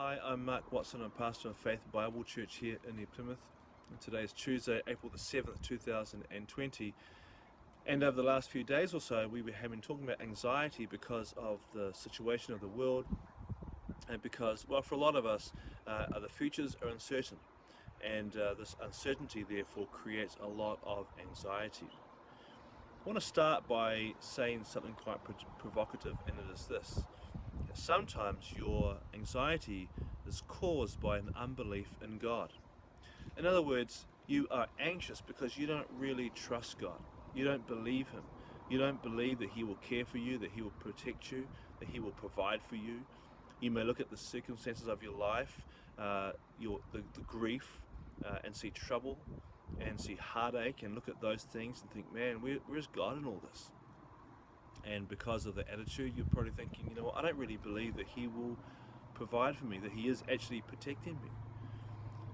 Hi, I'm Mark Watson. I'm pastor of Faith Bible Church here in New Plymouth. And today is Tuesday, April the 7th, 2020. And over the last few days or so, we have been talking about anxiety because of the situation of the world, and because, well, for a lot of us, the futures are uncertain. And this uncertainty, therefore, creates a lot of anxiety. I want to start by saying something quite provocative, and it is this. Sometimes your anxiety is caused by an unbelief in God. In other words, you are anxious because you don't really trust God. You don't believe Him. You don't believe that He will care for you, that He will protect you, that He will provide for you. You may look at the circumstances of your life, the grief, and see trouble and see heartache, and look at those things and think, man, where's God in all this? And because of the attitude, you're probably thinking, you know what, I don't really believe that He will provide for me, that He is actually protecting me.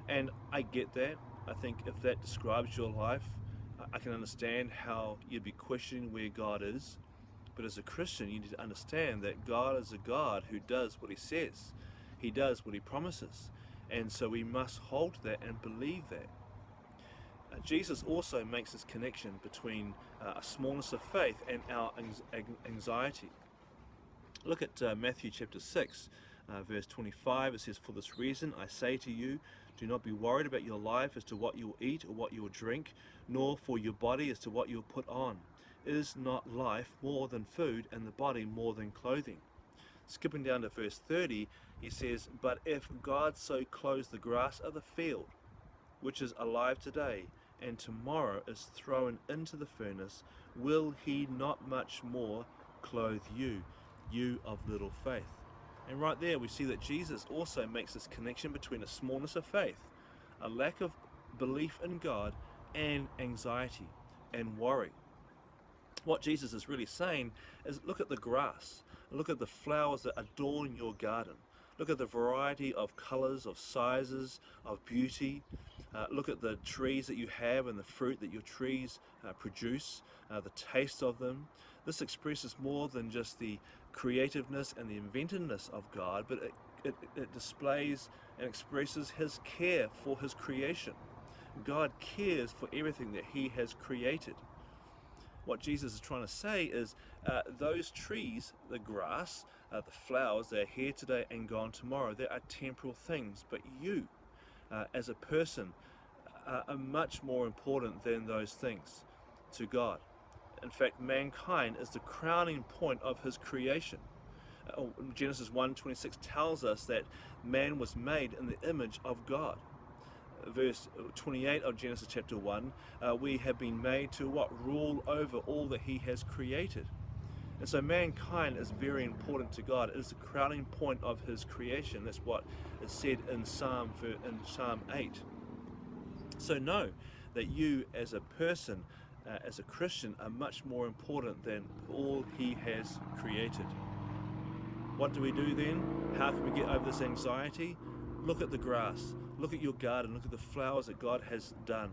And I get that. I think if that describes your life, I can understand how you'd be questioning where God is. But as a Christian, you need to understand that God is a God who does what He says. He does what He promises. And so we must hold to that and believe that. Jesus also makes this connection between a smallness of faith and our anxiety. Look at Matthew chapter 6, verse 25. It says, "For this reason I say to you, do not be worried about your life as to what you will eat or what you will drink, nor for your body as to what you will put on. Is not life more than food, and the body more than clothing?" Skipping down to verse 30, he says, "But if God so clothes the grass of the field, which is alive today, and tomorrow is thrown into the furnace, will He not much more clothe you, you of little faith?" And right there we see that Jesus also makes this connection between a smallness of faith, a lack of belief in God, and anxiety and worry. What Jesus is really saying is, look at the grass, look at the flowers that adorn your garden. Look at the variety of colors, of sizes, of beauty. Look at the trees that you have and the fruit that your trees produce, the taste of them. This expresses more than just the creativeness and the inventiveness of God, but it displays and expresses His care for His creation. God cares for everything that He has created. What Jesus is trying to say is those trees, the grass, the flowers, they're here today and gone tomorrow. They are temporal things, but you, as a person, are much more important than those things to God. In fact, mankind is the crowning point of His creation. Genesis 1:26 tells us that man was made in the image of God. Verse 28 of Genesis chapter 1, we have been made to rule over all that He has created. And so mankind is very important to God. It is the crowning point of His creation. That's what is said in Psalm 8. So know that you as a person, as a Christian, are much more important than all He has created. What do we do then? How can we get over this anxiety? Look at the grass, look at your garden, look at the flowers that God has done,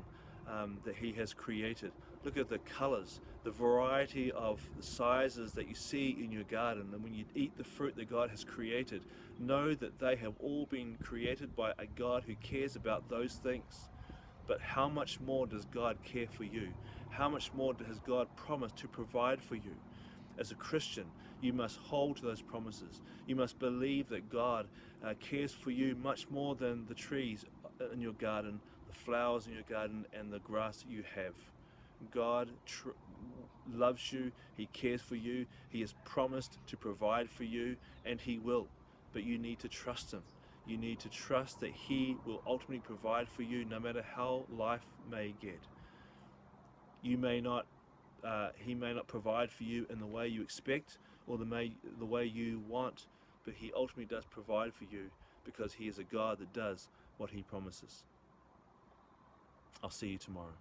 that He has created. Look at the colors, the variety of the sizes that you see in your garden. And when you eat the fruit that God has created, know that they have all been created by a God who cares about those things. But how much more does God care for you? How much more has God promised to provide for you? As a Christian, you must hold to those promises. You must believe that God cares for you much more than the trees in your garden, the flowers in your garden, and the grass that you have. God loves you. He cares for you. He has promised to provide for you, and He will. But you need to trust Him. You need to trust that He will ultimately provide for you no matter how life may get. He may not provide for you in the way you expect or the way you want, but He ultimately does provide for you because He is a God that does what He promises. I'll see you tomorrow.